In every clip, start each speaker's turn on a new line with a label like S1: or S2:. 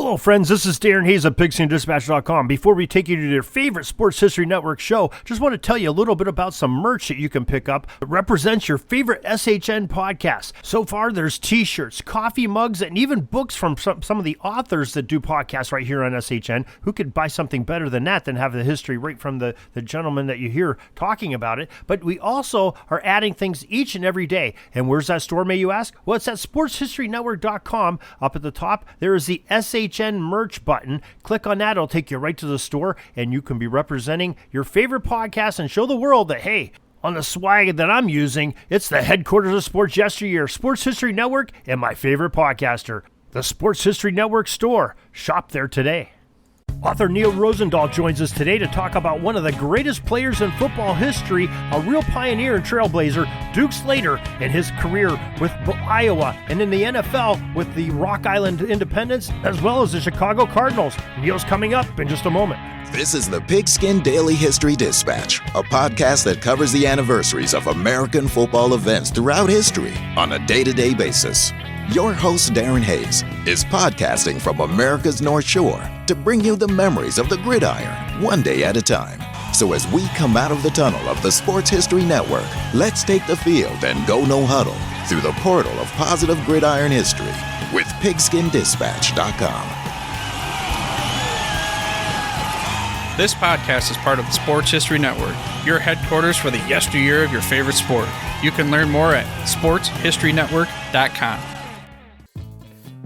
S1: Hello, friends. This is Darren Hayes of PigskinDispatch.com. Before we take you to your favorite Sports History Network show, just want to tell you a little bit about some merch that you can pick up that represents your favorite SHN podcast. So far, there's t-shirts, coffee mugs, and even books from some of the authors that do podcasts right here on SHN. Who could buy something better than that, than have the history right from the gentleman that you hear talking about it? But we also are adding things each and every day. And where's that store, may you ask? Well, it's at SportsHistoryNetwork.com. Up at the top, there is the SHN merch button. Click on that. It'll take you right to the store, and you can be representing your favorite podcast and show the world that, hey, on the swag that I'm using, it's the headquarters of sports yesteryear, Sports History Network, and my favorite podcaster, the Sports History Network store. Shop there today. Author Neal Rosendaal joins us today to talk about one of the greatest players in football history, a real pioneer and trailblazer, Duke Slater, and his career with Iowa and in the NFL with the Rock Island Independents, as well as the Chicago Cardinals. Neal's coming up in just a moment.
S2: This is the Pigskin Daily History Dispatch, a podcast that covers the anniversaries of American football events throughout history on a day-to-day basis. Your host, Darren Hayes, is podcasting from America's North Shore to bring you the memories of the gridiron, one day at a time. So as we come out of the tunnel of the Sports History Network, let's take the field and go no huddle through the portal of positive gridiron history with PigskinDispatch.com.
S3: This podcast is part of the Sports History Network, your headquarters for the yesteryear of your favorite sport. You can learn more at SportsHistoryNetwork.com.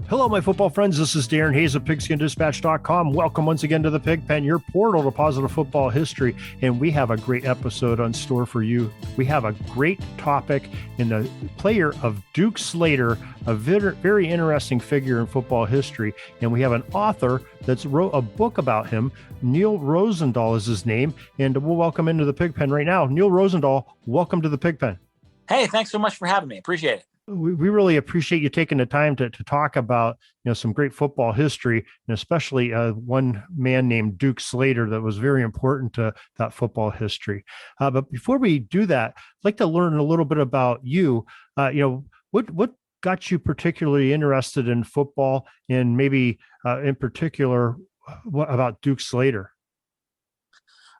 S1: Hello, my football friends. This is Darren Hayes of PigskinDispatch.com. Welcome once again to the Pig Pen, your portal to positive football history. And we have a great episode on store for you. We have a great topic in the player of Duke Slater, a very interesting figure in football history. And we have an author that's wrote a book about him. Neal Rosendaal is his name. And we'll welcome into the Pig Pen right now. Neal Rosendaal, welcome to the Pig Pen.
S4: Hey, thanks so much for having me. Appreciate it.
S1: We really appreciate you taking the time to talk about, some great football history, and especially one man named Duke Slater that was very important to that football history. But before we do that, I'd like to learn a little bit about you. What got you particularly interested in football, and maybe in particular, what about Duke Slater?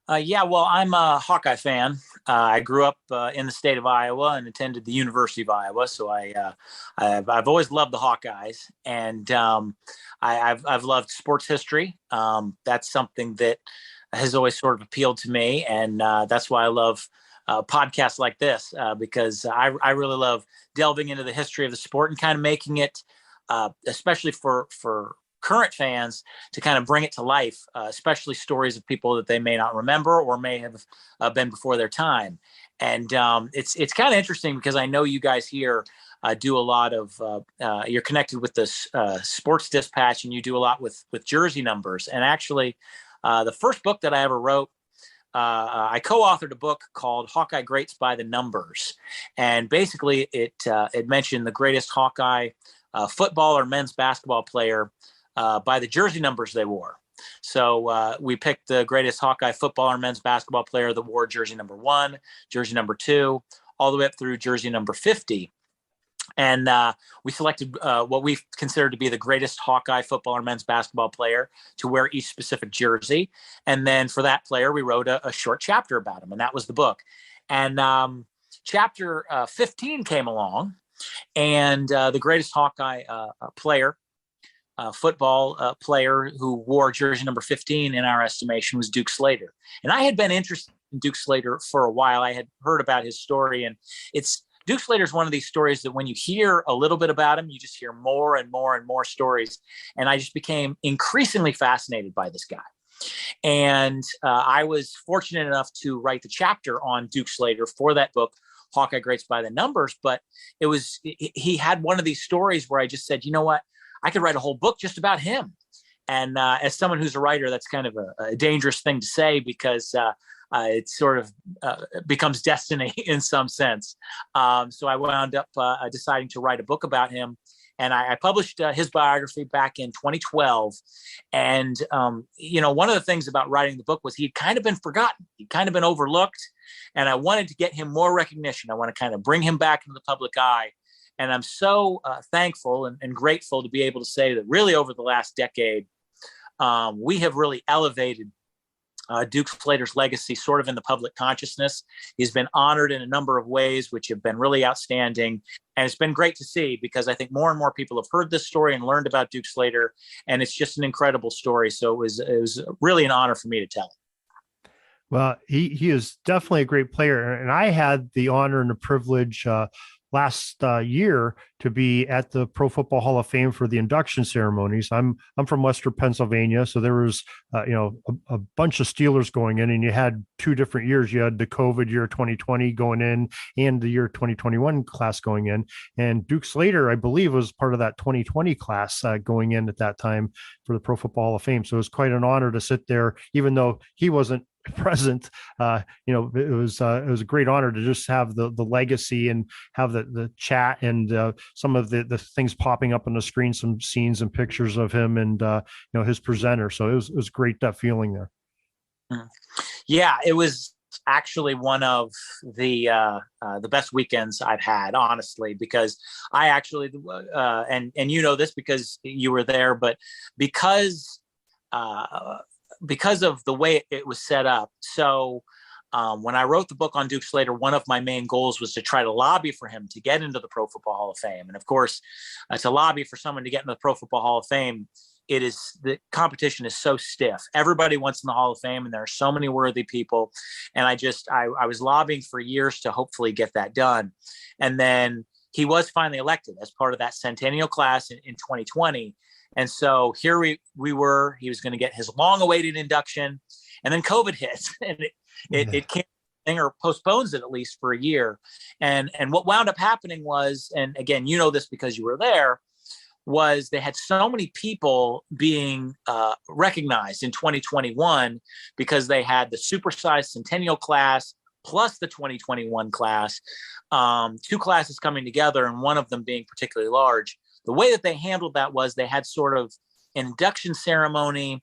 S4: Well, I'm a Hawkeye fan. I grew up in the state of Iowa and attended the University of Iowa. So I've always loved the Hawkeyes, and I've loved sports history. That's something that has always sort of appealed to me, and that's why I love podcasts like this, because I really love delving into the history of the sport and kind of making it, especially for current fans, to kind of bring it to life, especially stories of people that they may not remember or may have been before their time. And it's kind of interesting because I know you guys here do a lot of, you're connected with the Sports Dispatch, and you do a lot with jersey numbers. And actually, the first book that I ever wrote, I co-authored a book called Hawkeye Greats by the Numbers. And basically it mentioned the greatest Hawkeye football or men's basketball player by the jersey numbers they wore. So we picked the greatest Hawkeye football or men's basketball player that wore jersey number 1, jersey number 2, all the way up through jersey number 50. And we selected what we considered to be the greatest Hawkeye football or men's basketball player to wear each specific jersey. And then for that player, we wrote a short chapter about him, and that was the book. And chapter 15 came along, and the greatest Hawkeye player, football player who wore jersey number 15 in our estimation was Duke Slater. And I had been interested in Duke Slater for a while. I had heard about his story, and Duke Slater is one of these stories that when you hear a little bit about him, you just hear more and more and more stories. And I just became increasingly fascinated by this guy. And I was fortunate enough to write the chapter on Duke Slater for that book, Hawkeye Greats by the Numbers. But he had one of these stories where I just said, you know what? I could write a whole book just about him. And as someone who's a writer, that's kind of a dangerous thing to say, because it sort of becomes destiny in some sense. So I wound up deciding to write a book about him. And I published his biography back in 2012. And, one of the things about writing the book was he'd kind of been forgotten. He'd kind of been overlooked. And I wanted to get him more recognition. I want to kind of bring him back into the public eye. And I'm so thankful and grateful to be able to say that really over the last decade, we have really elevated Duke Slater's legacy sort of in the public consciousness. He's been honored in a number of ways, which have been really outstanding. And it's been great to see, because I think more and more people have heard this story and learned about Duke Slater. And it's just an incredible story. So it was really an honor for me to tell it.
S1: Well, he is definitely a great player. And I had the honor and the privilege last year to be at the Pro Football Hall of Fame for the induction ceremonies. I'm from Western Pennsylvania, so there was a bunch of Steelers going in, and you had 2 different years. You had the COVID year 2020 going in, and the year 2021 class going in. And Duke Slater, I believe, was part of that 2020 class going in at that time for the Pro Football Hall of Fame. So it was quite an honor to sit there, even though he wasn't present. It was a great honor to just have the legacy and have the chat and some of the things popping up on the screen, some scenes and pictures of him and his presenter. So it was great, that feeling there.
S4: Yeah, it was actually one of the best weekends I've had, honestly, because I actually and you know this because you were there, but because of the way it was set up. So when I wrote the book on Duke Slater, one of my main goals was to try to lobby for him to get into the Pro Football Hall of Fame. And of course, to lobby for someone to get into the Pro Football Hall of Fame, the competition is so stiff. Everybody wants in the Hall of Fame, and there are so many worthy people. And I was lobbying for years to hopefully get that done. And then he was finally elected as part of that centennial class in 2020. And so here we were. He was going to get his long-awaited induction, and then COVID hits, and it can't or postpones it at least for a year. And what wound up happening was, and again, you know this because you were there, was they had so many people being recognized in 2021 because they had the supersized centennial class plus the 2021 class, 2 classes coming together, and one of them being particularly large. The way that they handled that was they had sort of an induction ceremony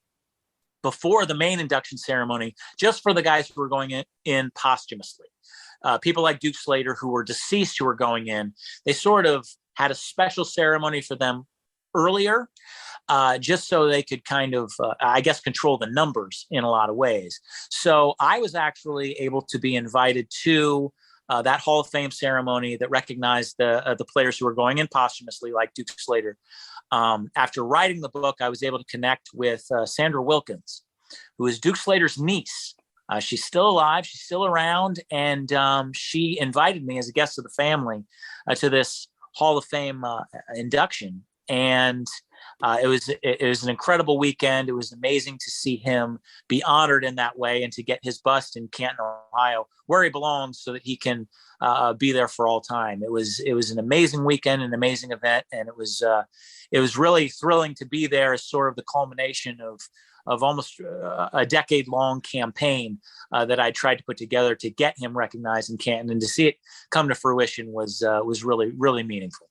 S4: before the main induction ceremony, just for the guys who were going in posthumously. People like Duke Slater, who were deceased, who were going in, they sort of had a special ceremony for them earlier, just so they could kind of, control the numbers in a lot of ways. So I was actually able to be invited to that Hall of Fame ceremony that recognized the players who were going in posthumously, like Duke Slater. After writing the book, I was able to connect with Sandra Wilkins, who is Duke Slater's niece. She's still alive. She's still around. And she invited me as a guest of the family to this Hall of Fame induction. And it was an incredible weekend. It was amazing to see him be honored in that way and to get his bust in Canton, Ohio, where he belongs, so that he can be there for all time. It was an amazing weekend, an amazing event, and it was really thrilling to be there as sort of the culmination of almost a decade-long campaign that I tried to put together to get him recognized in Canton, and to see it come to fruition was really, really meaningful.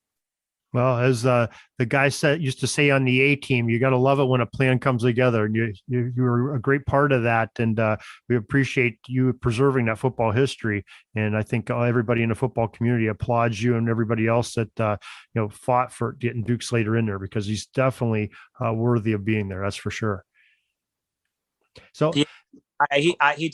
S1: Well, as the guy used to say on the A team, you got to love it when a plan comes together. And you were a great part of that, and we appreciate you preserving that football history. And I think everybody in the football community applauds you and everybody else that fought for getting Duke Slater in there, because he's definitely worthy of being there. That's for sure. So.
S4: He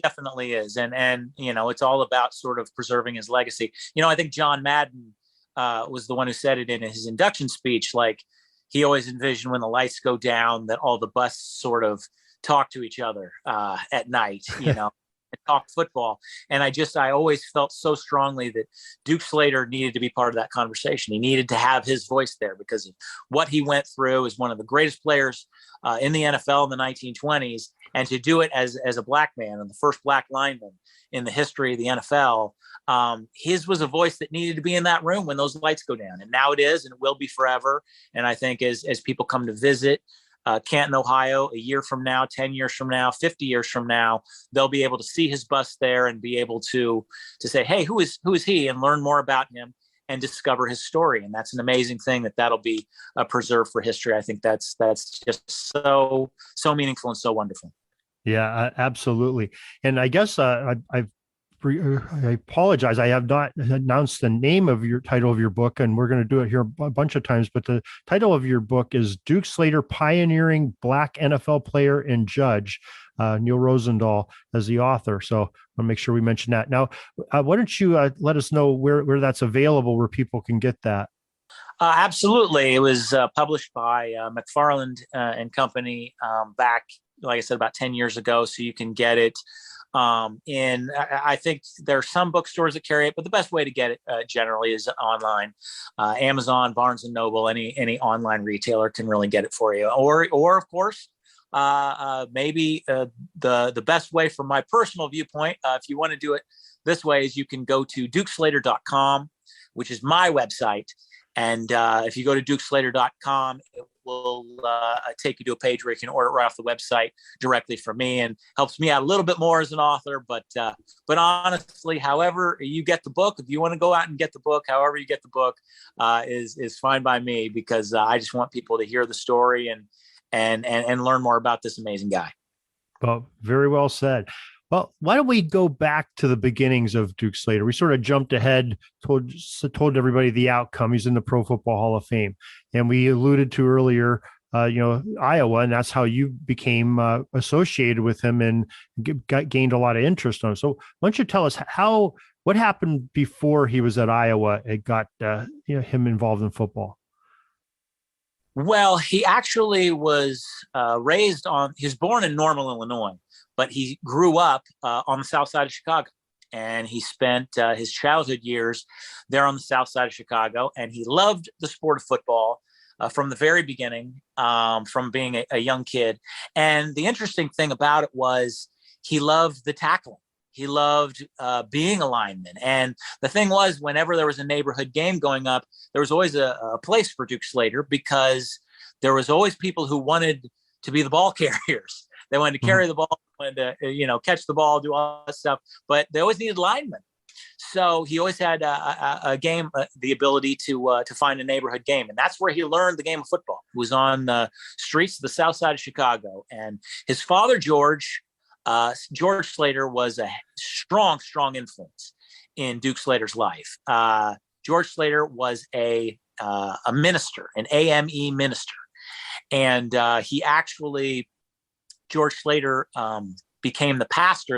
S4: definitely is, and it's all about sort of preserving his legacy. I think John Madden was the one who said it in his induction speech. Like, he always envisioned when the lights go down that all the busts sort of talk to each other at night, and talk football. And I always felt so strongly that Duke Slater needed to be part of that conversation. He needed to have his voice there because of what he went through as one of the greatest players in the NFL in the 1920s. And to do it as a black man and the first black lineman in the history of the NFL, his was a voice that needed to be in that room when those lights go down. And now it is, and it will be forever. And I think as people come to visit Canton, Ohio, a year from now, 10 years from now, 50 years from now, they'll be able to see his bust there and be able to say, hey, who is he, and learn more about him and discover his story. And that's an amazing thing that'll be preserved for history. I think that's just so meaningful and so wonderful.
S1: Yeah, absolutely. And I guess I've I apologize. I have not announced the name of your title of your book, and we're going to do it here a bunch of times. But the title of your book is Duke Slater, Pioneering Black NFL Player and Judge. Neal Rosendaal as the author. So I'll make sure we mention that. Now, why don't you let us know where that's available, where people can get that?
S4: Absolutely. It was published by McFarland and Company back, like I said, about 10 years ago. So you can get it I think there are some bookstores that carry it, but the best way to get it generally is online. Amazon, Barnes and Noble, any online retailer can really get it for you. Or of course, maybe the best way from my personal viewpoint, if you want to do it this way, is you can go to dukeslater.com, which is my website. And if you go to dukeslater.com, it will take you to a page where you can order it right off the website directly from me, and helps me out a little bit more as an author. But honestly, however you get the book, if you want to go out and get the book, however you get the book is fine by me, because I just want people to hear the story and learn more about this amazing guy.
S1: Well, very well said. Well, why don't we go back to the beginnings of Duke Slater? We sort of jumped ahead, told everybody the outcome. He's in the Pro Football Hall of Fame. And we alluded to earlier, Iowa, and that's how you became associated with him and gained a lot of interest on him. So why don't you tell us what happened before he was at Iowa and got him involved in football?
S4: Well, he actually was he was born in Normal, Illinois, but he grew up on the south side of Chicago, and he spent his childhood years there on the south side of Chicago. And he loved the sport of football from the very beginning, from being a young kid. And the interesting thing about it was he loved the tackling. He loved being a lineman. And the thing was, whenever there was a neighborhood game going up, there was always a place for Duke Slater, because there was always people who wanted to be the ball carriers. They wanted to carry the ball, wanted to catch the ball, do all that stuff, but they always needed linemen. So he always had a game, the ability to find a neighborhood game. And that's where he learned the game of football. He was on the streets of the south side of Chicago. And his father, George Slater, was a strong influence in Duke Slater's life. George Slater was a minister, an AME minister. And George Slater became the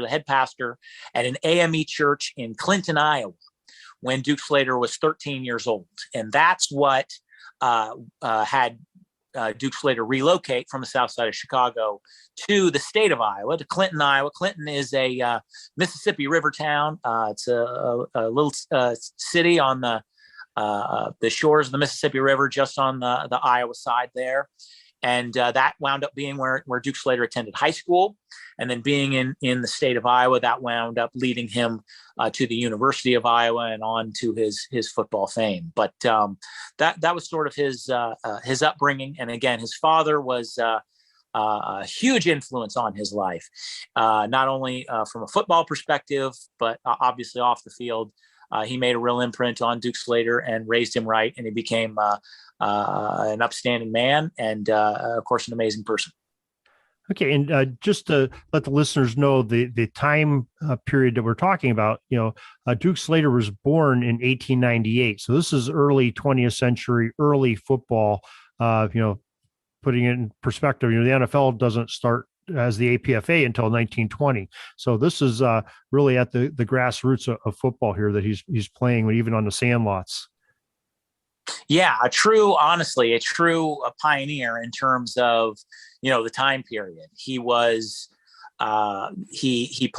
S4: head pastor at an AME church in Clinton, Iowa, when Duke Slater was 13 years old. And that's what had Duke Slater relocate from the south side of Chicago to the state of Iowa, to Clinton, Iowa. Clinton is a Mississippi River town. It's a little city on the shores of the Mississippi River, just on the Iowa side there. And that wound up being where Duke Slater attended high school. And then being in the state of Iowa, that wound up leading him to the University of Iowa and on to his football fame. But that was sort of his upbringing. And again, his father was a huge influence on his life, not only from a football perspective, but obviously off the field. He made a real imprint on Duke Slater and raised him right, and he became an upstanding man and, of course, an amazing person.
S1: Okay, and just to let the listeners know the time period that we're talking about, Duke Slater was born in 1898, so this is early 20th century, early football. Putting it in perspective, the NFL doesn't start as the APFA until 1920. So this is really at the grassroots of football here that he's playing, even on the sandlots.
S4: Yeah, a true pioneer in terms of, the time period. He was, he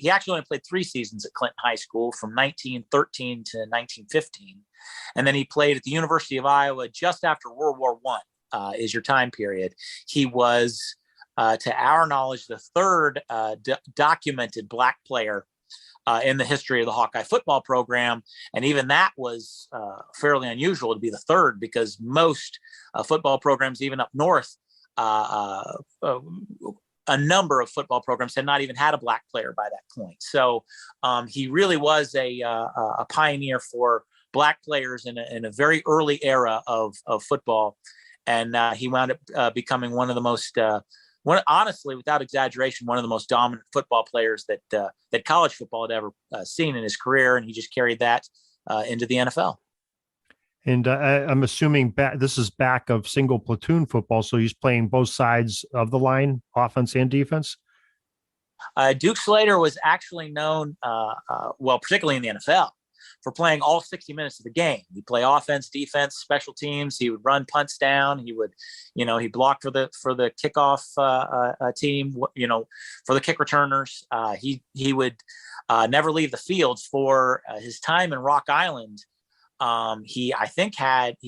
S4: actually only played 3 seasons at Clinton High School from 1913 to 1915. And then he played at the University of Iowa just after World War I, is your time period. He was, to our knowledge, the third documented Black player in the history of the Hawkeye football program. And even that was fairly unusual to be the third, because most football programs, even up north, a number of football programs had not even had a Black player by that point. So he really was a pioneer for Black players in a very early era of football. And he wound up becoming one of the most honestly, without exaggeration, one of the most dominant football players that college football had ever seen in his career. And he just carried that into the NFL.
S1: And I'm assuming this is back of single platoon football, so he's playing both sides of the line, offense and defense.
S4: Duke Slater was actually known, particularly in the NFL, for playing all 60 minutes of the game. He'd play offense, defense, special teams. He would run punts down. He would, he blocked for the kickoff team. For the kick returners. He would never leave the field. For his time in Rock Island. He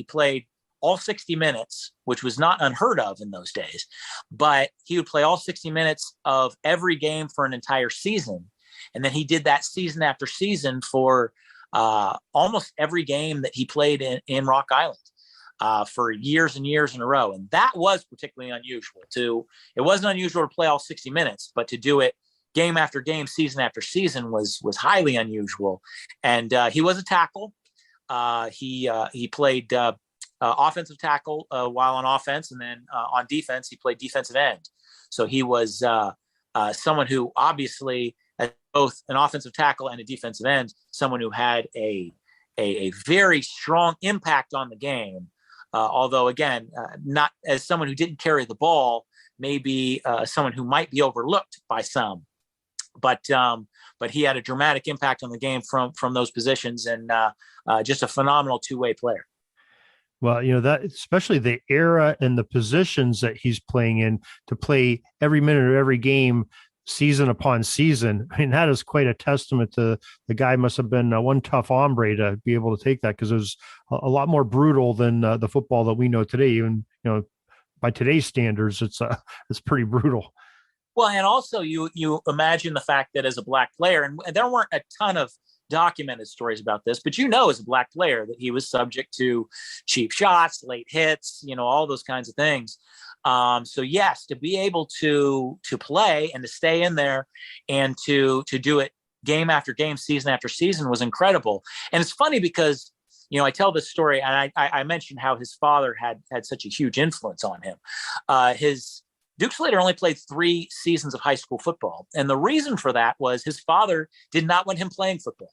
S4: played all 60 minutes, which was not unheard of in those days, but he would play all 60 minutes of every game for an entire season. And then he did that season after season for almost every game that he played in Rock Island for years and years in a row. And that was particularly unusual it wasn't unusual to play all 60 minutes, but to do it game after game, season after season was highly unusual. And he was a tackle. He played offensive tackle while on offense, and then on defense, he played defensive end. So he was someone who obviously, as both an offensive tackle and a defensive end, someone who had a very strong impact on the game. Although, again, not as someone who didn't carry the ball, maybe someone who might be overlooked by some. But he had a dramatic impact on the game from those positions, and just a phenomenal two-way player.
S1: Well, that especially the era and the positions that he's playing in, to play every minute of every game, season upon season. I mean, that is quite a testament to the guy. Must have been one tough hombre to be able to take that, because it was a lot more brutal than the football that we know today. Even by today's standards, it's pretty brutal.
S4: Well, and also you imagine the fact that as a black player, and there weren't a ton of documented stories about this, but as a black player that he was subject to cheap shots, late hits, all those kinds of things. So yes, to be able to play and to stay in there and to do it game after game, season after season was incredible. And it's funny because, I tell this story, and I mentioned how his father had such a huge influence on him. Duke Slater only played 3 seasons of high school football. And the reason for that was his father did not want him playing football.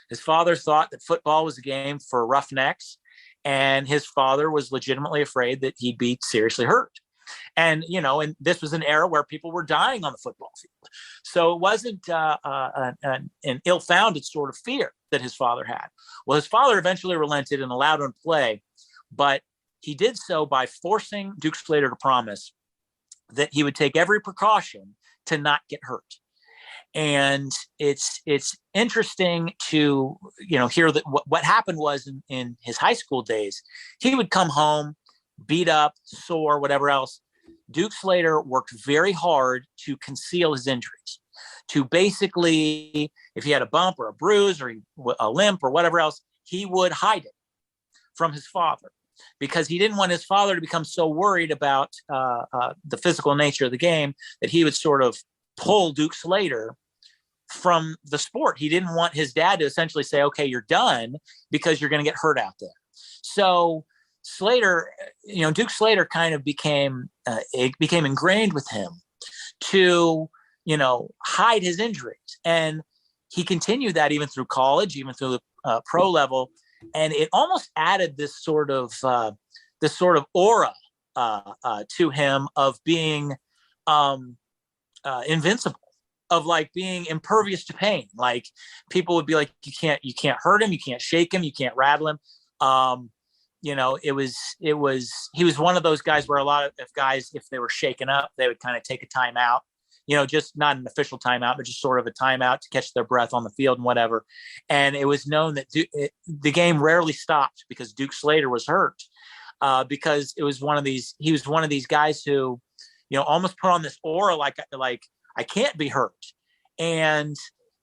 S4: His father thought that football was a game for roughnecks, and his father was legitimately afraid that he'd be seriously hurt. And, and this was an era where people were dying on the football field. So it wasn't an ill-founded sort of fear that his father had. Well, his father eventually relented and allowed him to play, but he did so by forcing Duke Slater to promise that he would take every precaution to not get hurt. And it's interesting to, hear that what happened was in his high school days, he would come home beat up, sore, whatever else. Duke Slater worked very hard to conceal his injuries, to basically, if he had a bump or a bruise or a limp or whatever else, he would hide it from his father, because he didn't want his father to become so worried about the physical nature of the game that he would sort of pull Duke Slater from the sport. He didn't want his dad to essentially say, okay, you're done because you're going to get hurt out there. So Slater, Duke Slater kind of became ingrained with him to, hide his injuries. And he continued that even through college, even through the pro level. And it almost added this sort of aura to him of being invincible, of like being impervious to pain. Like people would be like, you can't hurt him, you can't shake him, you can't rattle him. He was one of those guys where a lot of guys, if they were shaken up, they would kind of take a timeout. Just not an official timeout, but just sort of a timeout to catch their breath on the field and whatever. And it was known that the game rarely stopped because Duke Slater was hurt, because he was one of these guys who, almost put on this aura like I can't be hurt. And,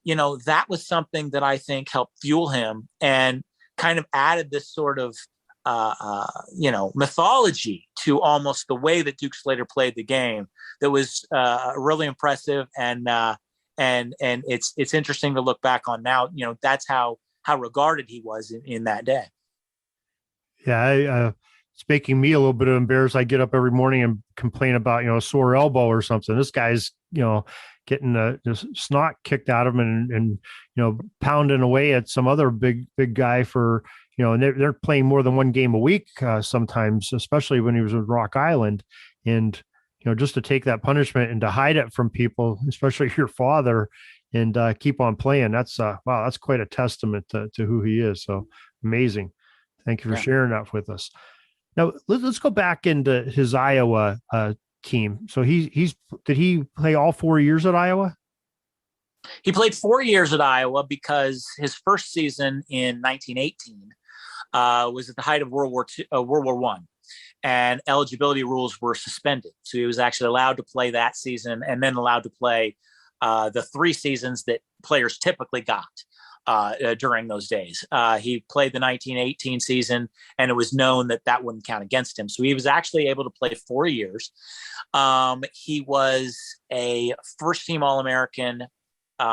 S4: that was something that I think helped fuel him and kind of added this sort of, mythology to almost the way that Duke Slater played the game. That was really impressive, and it's interesting to look back on now. That's how regarded he was in that day.
S1: Yeah, it's making me a little bit embarrassed. I get up every morning and complain about, a sore elbow or something. This guy's, getting just snot kicked out of him and pounding away at some other big guy for, and they're playing more than one game a week sometimes, especially when he was with Rock Island. And, just to take that punishment and to hide it from people, especially your father, and keep on playing. That's wow, that's quite a testament to who he is. So amazing. Thank you for sharing that with us. Now let's go back into his Iowa team. So did he play all 4 years at Iowa?
S4: He played 4 years at Iowa because his first season in 1918 was at the height of World War I, and eligibility rules were suspended. So he was actually allowed to play that season and then allowed to play the 3 seasons that players typically got during those days. He played the 1918 season, and it was known that wouldn't count against him. So he was actually able to play 4 years. He was a first-team All-American he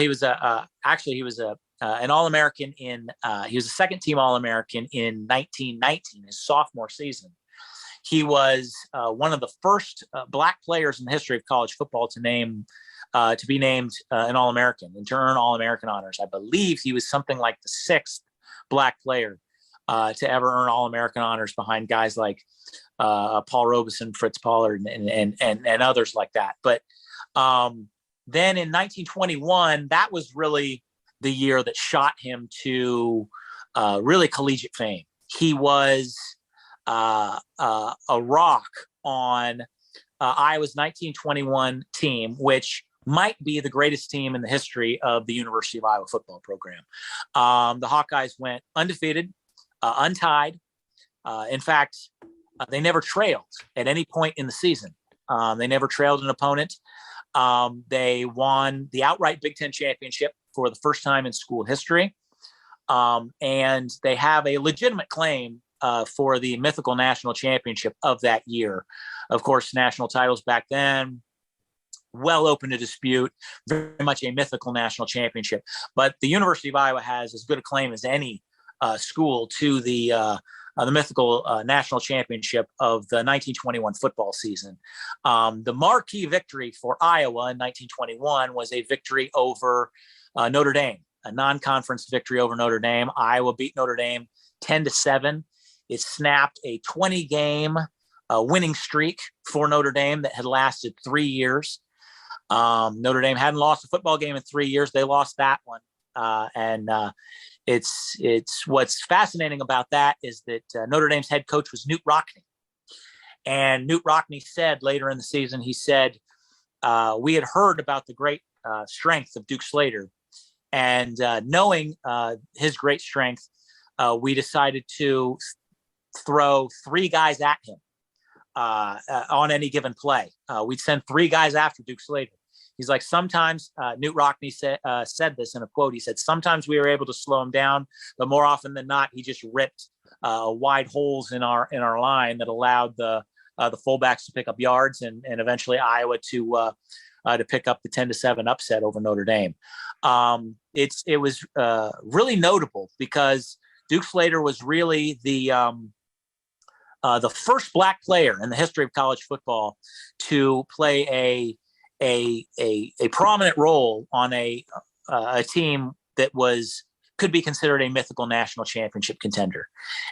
S4: was an All-American he was a second-team All-American in 1919, his sophomore season. He was one of the first Black players in the history of college football to be named an All-American and to earn All-American honors. I believe he was something like the 6th Black player to ever earn All-American honors, behind guys like Paul Robeson, Fritz Pollard, and others like that. But then in 1921, that was really the year that shot him to really collegiate fame. He was a rock on Iowa's 1921 team, which might be the greatest team in the history of the University of Iowa football program. The Hawkeyes went undefeated, untied. In fact, they never trailed at any point in the season. They never trailed an opponent. They won the outright Big Ten championship for the first time in school history. And they have a legitimate claim for the mythical national championship of that year. Of course, national titles back then, well open to dispute, very much a mythical national championship. But the University of Iowa has as good a claim as any school to the mythical national championship of the 1921 football season. The marquee victory for Iowa in 1921 was a victory over Notre Dame, a non-conference victory over Notre Dame. Iowa beat Notre Dame 10-7. It snapped a 20-game winning streak for Notre Dame that had lasted 3 years. Notre Dame hadn't lost a football game in 3 years. They lost that one. It's what's fascinating about that is that Notre Dame's head coach was Newt Rockne. And Newt Rockne said later in the season, he said, we had heard about the great strength of Duke Slater. And knowing his great strength, we decided to throw 3 guys at him on any given play. We'd send 3 guys after Duke Slater. He's like, sometimes Newt Rockne said this in a quote. He said, sometimes we were able to slow him down, but more often than not, he just ripped wide holes in our line that allowed the fullbacks to pick up yards and eventually Iowa to pick up the 10-7 upset over Notre Dame. It was really notable because Duke Slater was really the first Black player in the history of college football to play a prominent role on a team that could be considered a mythical national championship contender.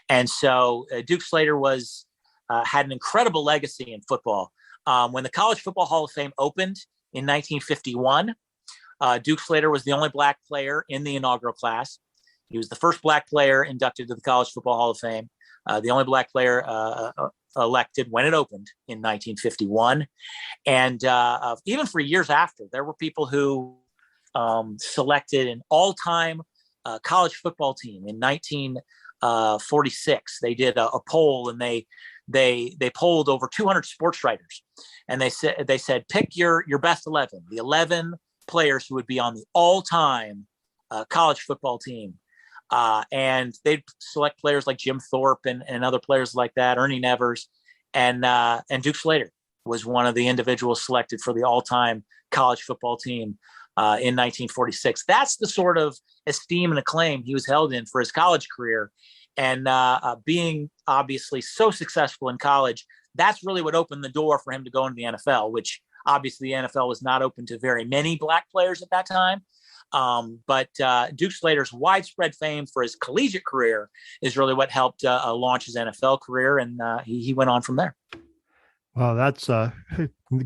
S4: And so Duke Slater had an incredible legacy in football. When the College Football Hall of Fame opened in 1951, Duke Slater was the only Black player in the inaugural class. He was the first Black player inducted to the College Football Hall of Fame, the only Black player elected when it opened in 1951. And even for years after, there were people who selected an all-time college football team in 1946. They did a poll, and they polled over 200 sports writers, and they said pick your best 11, the 11 players who would be on the all-time college football team. And they'd select players like Jim Thorpe and other players like that, Ernie Nevers, and Duke Slater was one of the individuals selected for the all-time college football team in 1946. That's the sort of esteem and acclaim he was held in for his college career. And being obviously so successful in college, that's really what opened the door for him to go into the NFL, which obviously the NFL was not open to very many black players at that time. But Duke Slater's widespread fame for his collegiate career is really what helped launch his NFL career, and he went on from there.
S1: Well, that's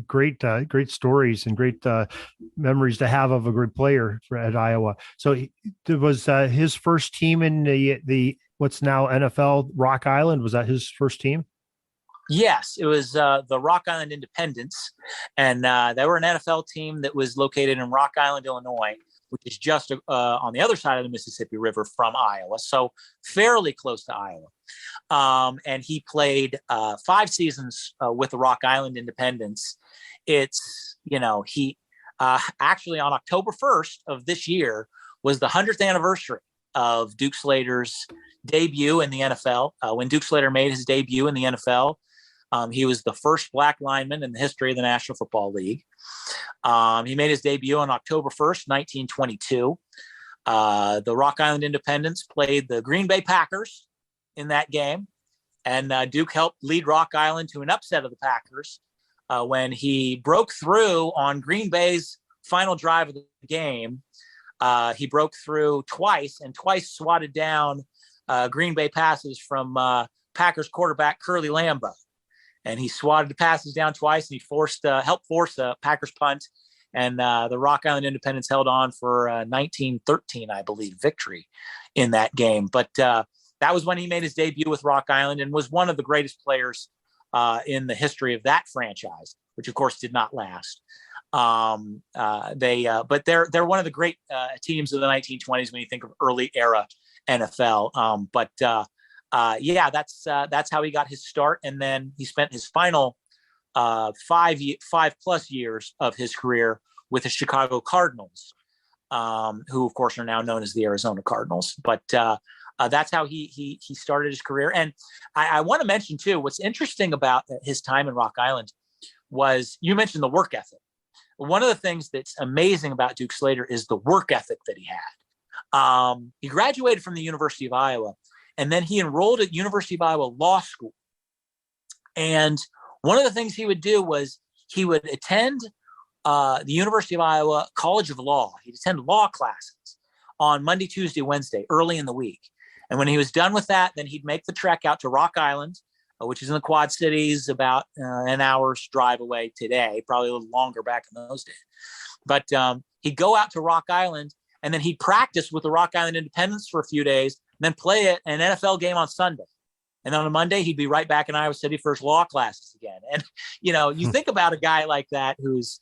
S1: great stories and great memories to have of a good player at Iowa. So it was his first team in the what's now NFL Rock Island. Was that his first team?
S4: Yes, it was the Rock Island Independents, and they were an NFL team that was located in Rock Island, Illinois, which is just on the other side of the Mississippi River from Iowa, so fairly close to Iowa. And he played 5 seasons with the Rock Island Independents. It's, he actually on October 1st of this year was the 100th anniversary of Duke Slater's debut in the NFL. When Duke Slater made his debut in the NFL, he was the first black lineman in the history of the National Football League. He made his debut on October 1st, 1922. The Rock Island Independents played the Green Bay Packers in that game. And Duke helped lead Rock Island to an upset of the Packers when he broke through on Green Bay's final drive of the game. He broke through twice and twice swatted down Green Bay passes from Packers quarterback Curly Lambeau. And he swatted the passes down twice, and he helped force a Packers punt. And the Rock Island Independents held on for 1913, I believe, victory in that game. But that was when he made his debut with Rock Island and was one of the greatest players in the history of that franchise, which of course did not last. But they're one of the great teams of the 1920s when you think of early era NFL. That's how he got his start, and then he spent his final 5+ years of his career with the Chicago Cardinals, who of course are now known as the Arizona Cardinals. But that's how he started his career. And I want to mention too, what's interesting about his time in Rock Island was, you mentioned the work ethic. One of the things that's amazing about Duke Slater is the work ethic that he had. He graduated from the University of Iowa, and then he enrolled at University of Iowa Law School. And one of the things he would do was he would attend the University of Iowa College of Law. He'd attend law classes on Monday, Tuesday, Wednesday, early in the week. And when he was done with that, then he'd make the trek out to Rock Island, which is in the Quad Cities, about an hour's drive away today, probably a little longer back in those days. But he'd go out to Rock Island, and then he'd practice with the Rock Island Independents for a few days, and then play an NFL game on Sunday. And then on a Monday, he'd be right back in Iowa City for his law classes again. And, you think about a guy like that who's,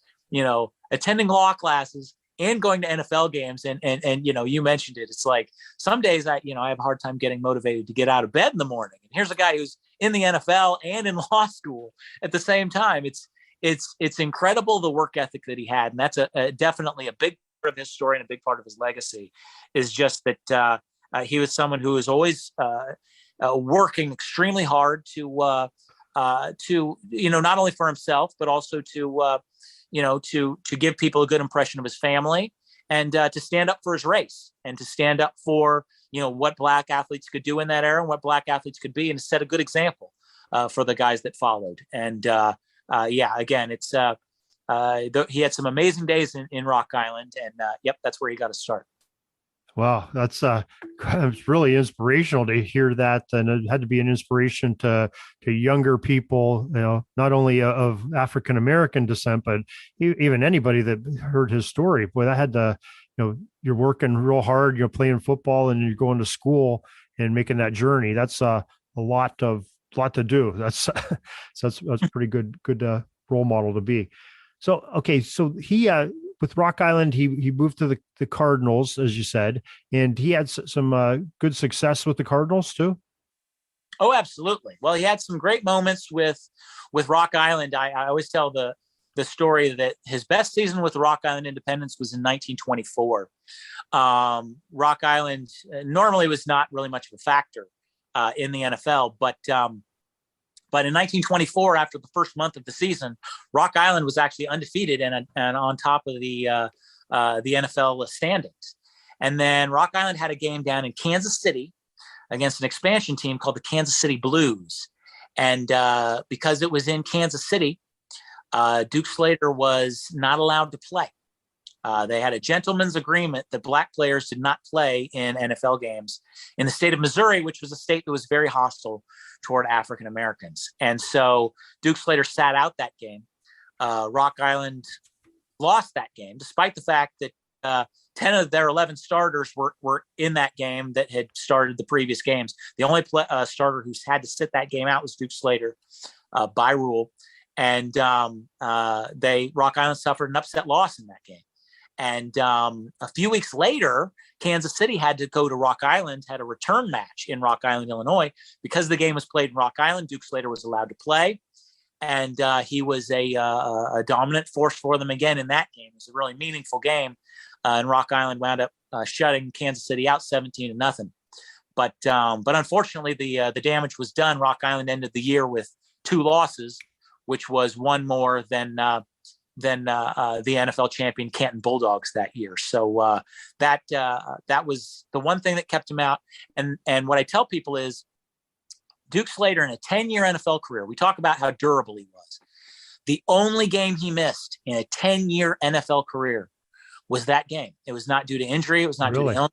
S4: attending law classes and going to NFL games. And you mentioned it. It's like some days I have a hard time getting motivated to get out of bed in the morning. And here's a guy who's in the NFL and in law school at the same time. It's incredible, the work ethic that he had. And that's definitely a big part of his story and a big part of his legacy, is just that he was someone who was always working extremely hard to not only for himself, but also to give people a good impression of his family, and to stand up for his race, and to stand up for, what black athletes could do in that era and what black athletes could be, and to set a good example for the guys that followed. And again, it's he had some amazing days in Rock Island, and that's where he got to start.
S1: Wow, that's it's really inspirational to hear that, and it had to be an inspiration to younger people, not only of African American descent, but even anybody that heard his story. Boy, that had to, you're working real hard, you're playing football, and you're going to school and making that journey. That's a lot to do. That's pretty good role model to be. So he with Rock Island, he moved to the Cardinals, as you said, and he had some good success with the Cardinals too.
S4: Oh, absolutely. Well, he had some great moments with Rock Island. I always tell the story that his best season with the Rock Island Independents was in 1924. Rock Island normally was not really much of a factor in the NFL, but in 1924, after the first month of the season, Rock Island was actually undefeated and on top of the NFL standings. And then Rock Island had a game down in Kansas City against an expansion team called the Kansas City Blues. And because it was in Kansas City, Duke Slater was not allowed to play. They had a gentleman's agreement that black players did not play in NFL games in the state of Missouri, which was a state that was very hostile toward African Americans. And so Duke Slater sat out that game. Rock Island lost that game, despite the fact that 10 of their 11 starters were in that game that had started the previous games. The only starter who's had to sit that game out was Duke Slater by rule. And Rock Island suffered an upset loss in that game. And a few weeks later, Kansas City had to go to Rock Island, had a return match in Rock Island, Illinois. Because the game was played in Rock Island, Duke Slater was allowed to play. And he was a dominant force for them again in that game. It was a really meaningful game. And Rock Island wound up shutting Kansas City out 17-0. But unfortunately, the damage was done. Rock Island ended the year with 2 losses, which was one more than the NFL champion Canton Bulldogs that year. So that was the one thing that kept him out. And what I tell people is Duke Slater in a 10-year NFL career, we talk about how durable he was. The only game he missed in a 10-year NFL career was that game. It was not due to injury. It was not due to illness,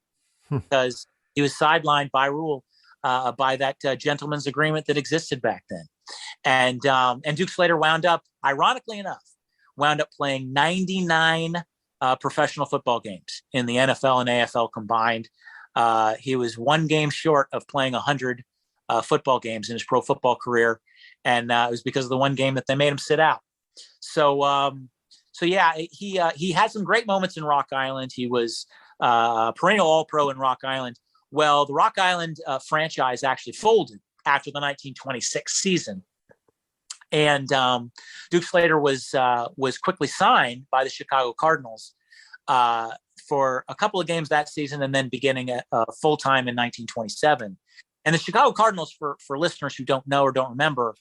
S4: because he was sidelined by rule by that gentleman's agreement that existed back then. And Duke Slater wound up, ironically enough, playing 99 professional football games in the NFL and AFL combined. He was one game short of playing 100 football games in his pro football career. And it was because of the one game that they made him sit out. So yeah, he had some great moments in Rock Island. He was a perennial All-Pro in Rock Island. Well, the Rock Island franchise actually folded after the 1926 season. And Duke Slater was quickly signed by the Chicago Cardinals for a couple of games that season, and then beginning full time in 1927. And the Chicago Cardinals, for listeners who don't know or don't remember,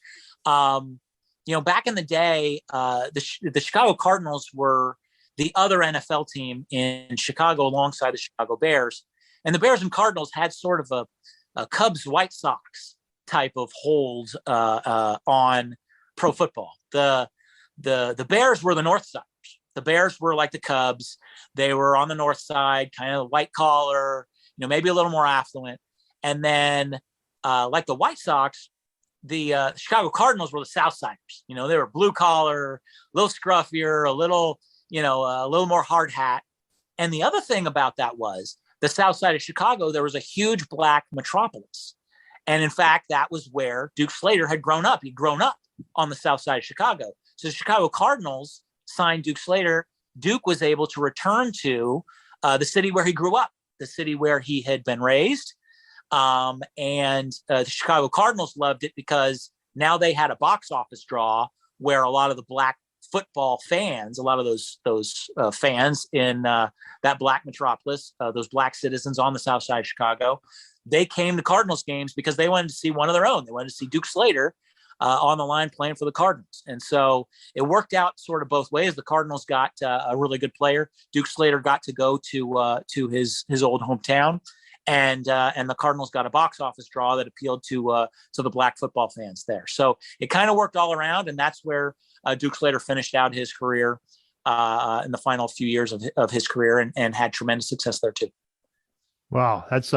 S4: back in the day, the Chicago Cardinals were the other NFL team in Chicago alongside the Chicago Bears, and the Bears and Cardinals had sort of a Cubs White Sox type of hold on pro football. The Bears were the North Siders. The Bears were like the Cubs. They were on the North Side, kind of white collar, maybe a little more affluent. And then like the White Sox, the Chicago Cardinals were the South Siders. They were blue collar, a little scruffier, a little more hard hat. And the other thing about that was the South Side of Chicago, there was a huge black metropolis. And in fact, that was where Duke Slater had grown up. He'd grown up on the South Side of Chicago. So the Chicago Cardinals signed Duke Slater. Duke was able to return to the city where he grew up, the city where he had been raised. And the Chicago Cardinals loved it because now they had a box office draw where a lot of the black football fans, a lot of those fans in that black metropolis, those black citizens on the South Side of Chicago, they came to Cardinals games because they wanted to see one of their own. They wanted to see Duke Slater on the line playing for the Cardinals. And so it worked out sort of both ways. The Cardinals got a really good player. Duke Slater got to go to his old hometown. And the Cardinals got a box office draw that appealed to the black football fans there. So it kind of worked all around, and that's where Duke Slater finished out his career in the final few years of his career, and had tremendous success there too.
S1: Wow, that's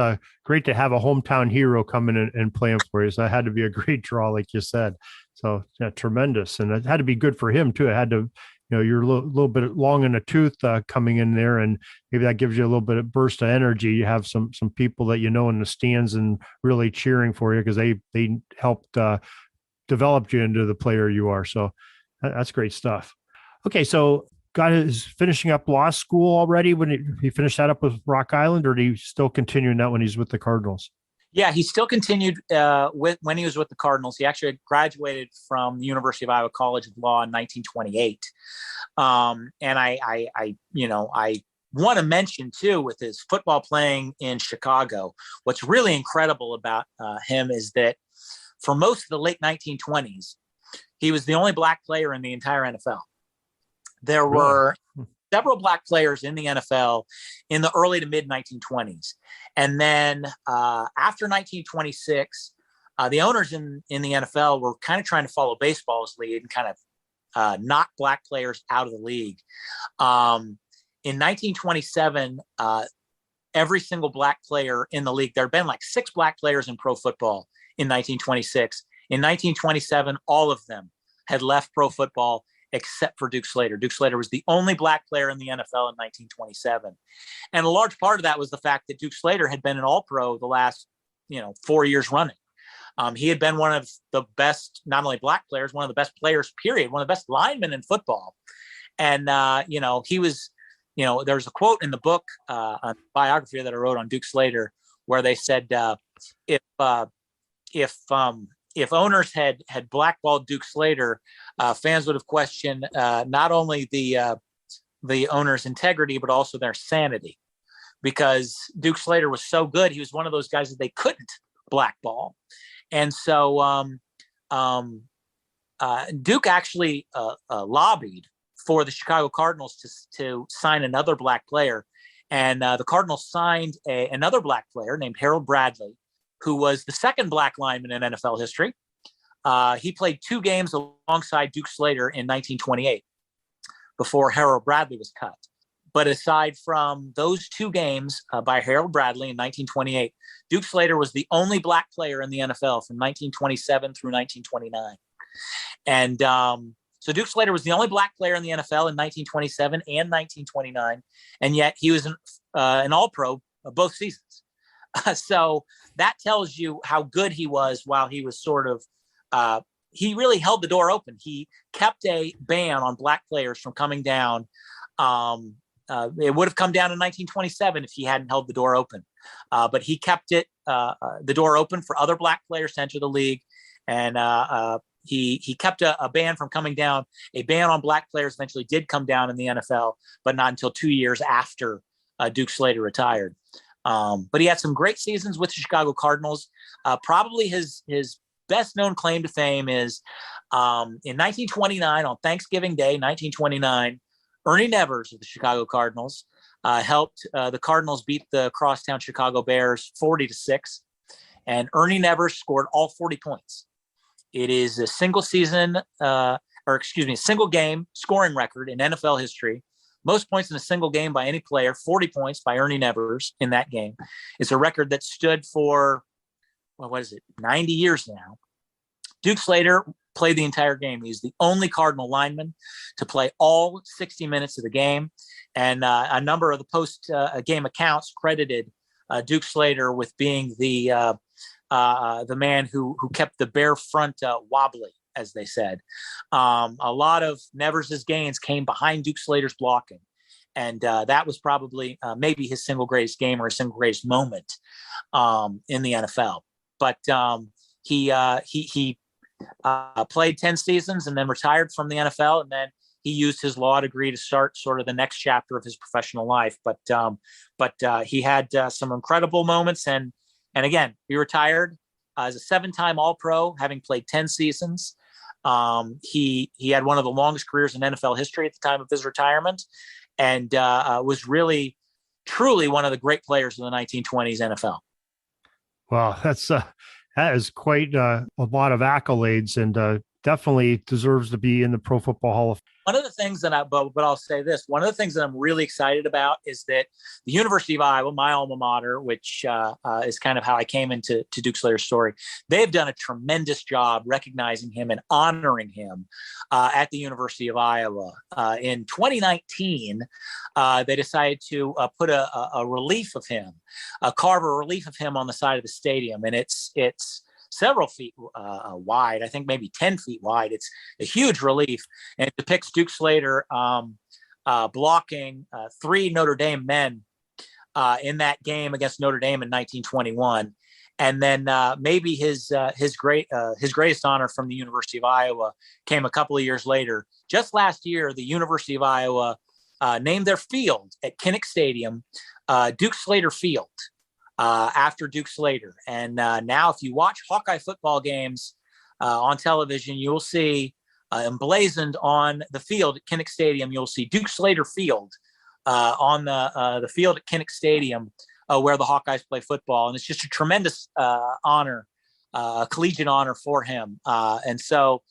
S1: great to have a hometown hero come in and playing for you. So that had to be a great draw, like you said. So yeah, tremendous, and it had to be good for him too. It had to. You're a little bit long in the tooth coming in there, and maybe that gives you a little bit of burst of energy. You have some people that in the stands and really cheering for you because they helped develop you into the player you are. So that's great stuff. Okay, so is finishing up law school already when he finished that up with Rock Island, or did he still continuing that when he's with the Cardinals?
S4: Yeah, he still continued when he was with the Cardinals. He actually graduated from the University of Iowa College of Law in 1928. And I want to mention too, with his football playing in Chicago, what's really incredible about him is that for most of the late 1920s, he was the only black player in the entire NFL. There were several black players in the NFL in the early to mid 1920s. And then after 1926, the owners in the NFL were kind of trying to follow baseball's lead and kind of knock black players out of the league. In 1927, every single black player in the league, there had been like 6 black players in pro football in 1926. In 1927, all of them had left pro football except for Duke Slater. Duke Slater was the only black player in the NFL in 1927. And a large part of that was the fact that Duke Slater had been an all-pro the last, 4 years running. He had been one of the best, not only black players, one of the best players, period, one of the best linemen in football. And, he was, there's a quote in the book, a biography that I wrote on Duke Slater, where they said, if owners had blackballed Duke Slater, fans would have questioned not only the owner's integrity, but also their sanity, because Duke Slater was so good. He was one of those guys that they couldn't blackball. And so Duke actually lobbied for the Chicago Cardinals to sign another black player. And the Cardinals signed another black player named Harold Bradley, who was the second black lineman in NFL history. He played 2 games alongside Duke Slater in 1928 before Harold Bradley was cut. But aside from those 2 games by Harold Bradley in 1928, Duke Slater was the only black player in the NFL from 1927 through 1929. And so Duke Slater was the only black player in the NFL in 1927 and 1929, and yet he was an all-pro both seasons. So that tells you how good he was while he was sort of he really held the door open. He kept a ban on black players from coming down. It would have come down in 1927 if he hadn't held the door open. But he kept the door open for other black players to enter the league. And he kept a ban from coming down. A ban on black players eventually did come down in the NFL, but not until 2 years after Duke Slater retired. But he had some great seasons with the Chicago Cardinals. Probably his best known claim to fame is in 1929, on Thanksgiving Day, 1929, Ernie Nevers of the Chicago Cardinals helped the Cardinals beat the crosstown Chicago Bears 40-6. And Ernie Nevers scored all 40 points. It is a single game scoring record in NFL history. Most points in a single game by any player, 40 points by Ernie Nevers in that game. It's a record that stood for, 90 years now. Duke Slater played the entire game. He's the only Cardinal lineman to play all 60 minutes of the game. And a number of the post-game accounts credited Duke Slater with being the man who kept the Bear front wobbly, as they said. A lot of Nevers' gains came behind Duke Slater's blocking. And that was probably maybe his single greatest game or his single greatest moment in the NFL. But he played 10 seasons and then retired from the NFL. And then he used his law degree to start sort of the next chapter of his professional life. But he had some incredible moments. And again, he retired as a 7-time All-Pro, having played 10 seasons. He had one of the longest careers in NFL history at the time of his retirement, and was really, truly one of the great players of the 1920s NFL.
S1: Wow, that is quite a lot of accolades, and definitely deserves to be in the Pro Football Hall of Fame.
S4: One of the things that but I'll say this, one of the things that I'm really excited about is that the University of Iowa, my alma mater, which is kind of how I came into Duke Slater's story, they've done a tremendous job recognizing him and honoring him at the University of Iowa. In 2019, they decided to put a relief of him, carve a relief of him on the side of the stadium. And it's several feet wide, I think maybe 10 feet wide. It's a huge relief, and it depicts Duke Slater blocking 3 Notre Dame men in that game against Notre Dame in 1921. And then maybe his greatest honor from the University of Iowa came a couple of years later. Just last year, the University of Iowa named their field at Kinnick Stadium Duke Slater Field. After Duke Slater. And now if you watch Hawkeye football games on television, you'll see emblazoned on the field at Kinnick Stadium. You'll see Duke Slater Field on the field at Kinnick Stadium where the Hawkeyes play football. And it's just a tremendous honor, collegiate honor for him. And so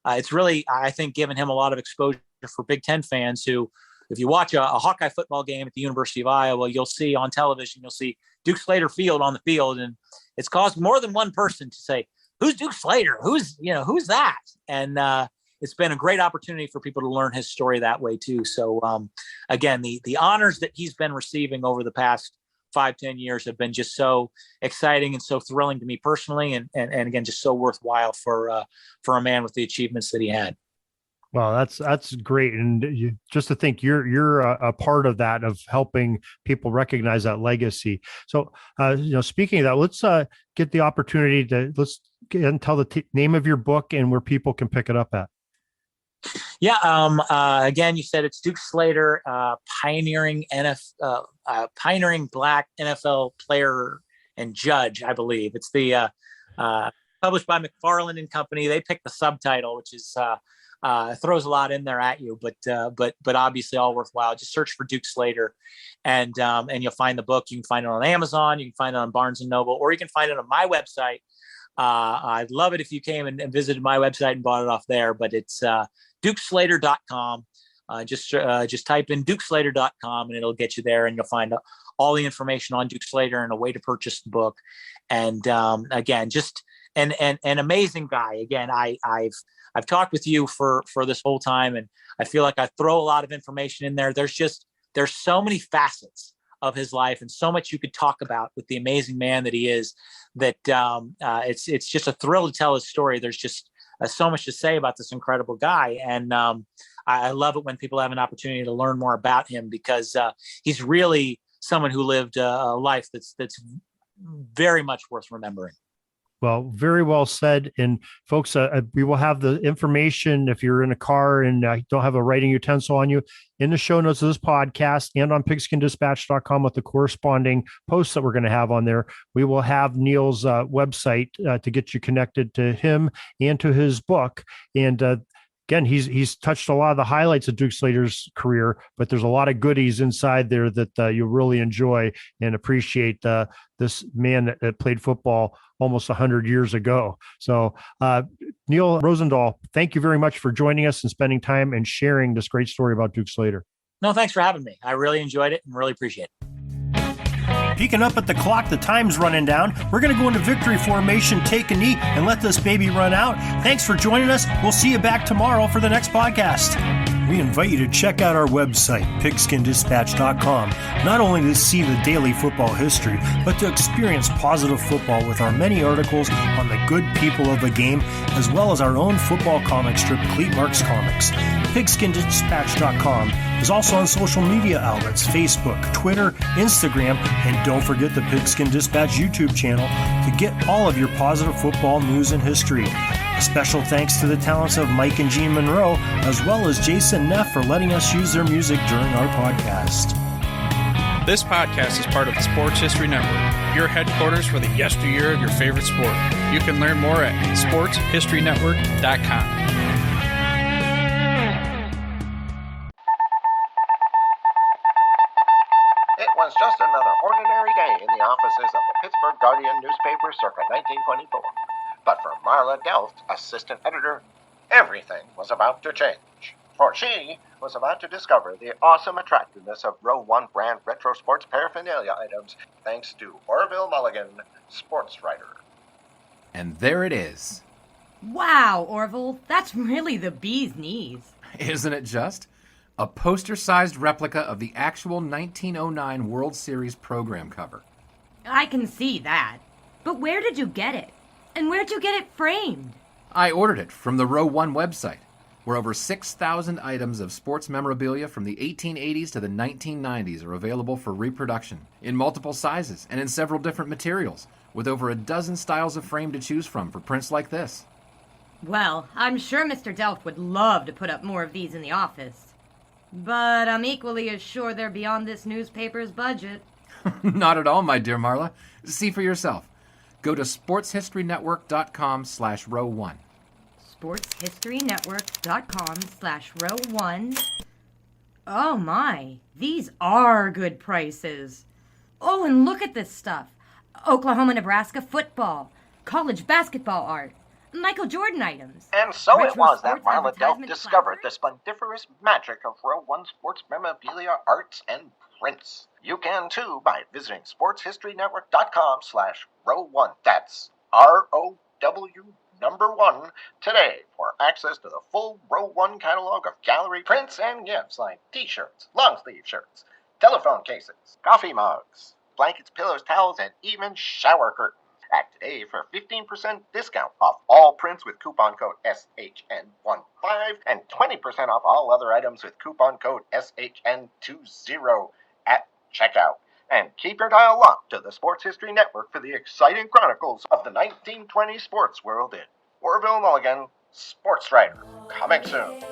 S4: it's really, I think, given him a lot of exposure for Big Ten fans who, if you watch a Hawkeye football game at the University of Iowa, you'll see on television, you'll see Duke Slater Field on the field. And it's caused more than one person to say, who's Duke Slater? Who's that? And it's been a great opportunity for people to learn his story that way too. So again, the honors that he's been receiving over the past 5-10 years have been just so exciting and so thrilling to me personally. And again, just so worthwhile for a man with the achievements that he had.
S1: Well, that's great, and just to think you're a part of that, of helping people recognize that legacy. So, speaking of that, let's get the opportunity to tell the name of your book and where people can pick it up at.
S4: Yeah. Again, you said it's Duke Slater, pioneering Black NFL player and judge. I believe it's the published by McFarland and Company. They picked the subtitle, which is. Throws a lot in there at you, but obviously all worthwhile. Just search for Duke Slater, and you'll find the book. You can find it on Amazon, you can find it on Barnes and Noble, or you can find it on my website. I'd love it if you came and visited my website and bought it off there. But it's DukeSlater.com. Just type in DukeSlater.com and it'll get you there, and you'll find all the information on Duke Slater and a way to purchase the book. And again, just an amazing guy. Again, I've talked with you for this whole time, and I feel like I throw a lot of information in there. There's so many facets of his life and so much you could talk about with the amazing man that he is, that it's just a thrill to tell his story. There's just so much to say about this incredible guy. And I love it when people have an opportunity to learn more about him, because he's really someone who lived a life that's very much worth remembering.
S1: Well, very well said. And folks, we will have the information if you're in a car and don't have a writing utensil on you in the show notes of this podcast and on pigskindispatch.com with the corresponding posts that we're going to have on there. We will have Neal's website to get you connected to him and to his book. And again, he's touched a lot of the highlights of Duke Slater's career, but there's a lot of goodies inside there that you'll really enjoy and appreciate. This man that played football almost 100 years ago. So Neal Rosendaal, thank you very much for joining us and spending time and sharing this great story about Duke Slater.
S4: No, thanks for having me. I really enjoyed it and really appreciate it.
S1: Peeking up at the clock, the time's running down. We're going to go into victory formation, take a knee, and let this baby run out. Thanks for joining us. We'll see you back tomorrow for the next podcast. We invite you to check out our website, pigskindispatch.com, not only to see the daily football history, but to experience positive football with our many articles on the good people of the game, as well as our own football comic strip, Cleat Marks Comics. Pigskindispatch.com is also on social media outlets, Facebook, Twitter, Instagram, and don't forget the Pigskin Dispatch YouTube channel to get all of your positive football news and history. A special thanks to the talents of Mike and Jean Monroe, as well as Jason Neff for letting us use their music during our podcast.
S3: This podcast is part of the Sports History Network, your headquarters for the yesteryear of your favorite sport. You can learn more at sportshistorynetwork.com.
S5: It was just another ordinary day in the offices of the Pittsburgh Guardian newspaper circa 1924. But for Marla Delft, assistant editor, everything was about to change. For she was about to discover the awesome attractiveness of Row 1 brand retro sports paraphernalia items thanks to Orville Mulligan, sports writer.
S6: And there it is.
S7: Wow, Orville, that's really the bee's knees.
S6: Isn't it just? A poster-sized replica of the actual 1909 World Series program cover.
S7: I can see that. But where did you get it? And where'd you get it framed?
S6: I ordered it from the Row 1 website, where over 6,000 items of sports memorabilia from the 1880s to the 1990s are available for reproduction, in multiple sizes and in several different materials, with over a dozen styles of frame to choose from for prints like this.
S7: Well, I'm sure Mr. Delft would love to put up more of these in the office. But I'm equally as sure they're beyond this newspaper's budget.
S6: Not at all, my dear Marla. See for yourself. Go to sportshistorynetwork.com/row1.
S7: sportshistorynetwork.com/row1. Oh my, these are good prices. Oh, and look at this stuff. Oklahoma-Nebraska football, college basketball art, Michael Jordan items.
S5: And so it
S7: retro
S5: was that
S7: sports
S5: Marla Delft
S7: advertisement
S5: discovered the
S7: placards.
S5: splendiferous magic of Row 1 sports memorabilia, arts, and prints. You can too by visiting sportshistorynetwork.com/row1. That's ROW1 today for access to the full Row 1 catalog of gallery prints and gifts like t-shirts, long sleeve shirts, telephone cases, coffee mugs, blankets, pillows, towels, and even shower curtains. Act today for 15% discount off all prints with coupon code SHN15 and 20% off all other items with coupon code SHN20 at checkout. And keep your dial locked to the Sports History Network for the exciting chronicles of the 1920 sports world in Orville Mulligan, Sports Writer. Coming soon.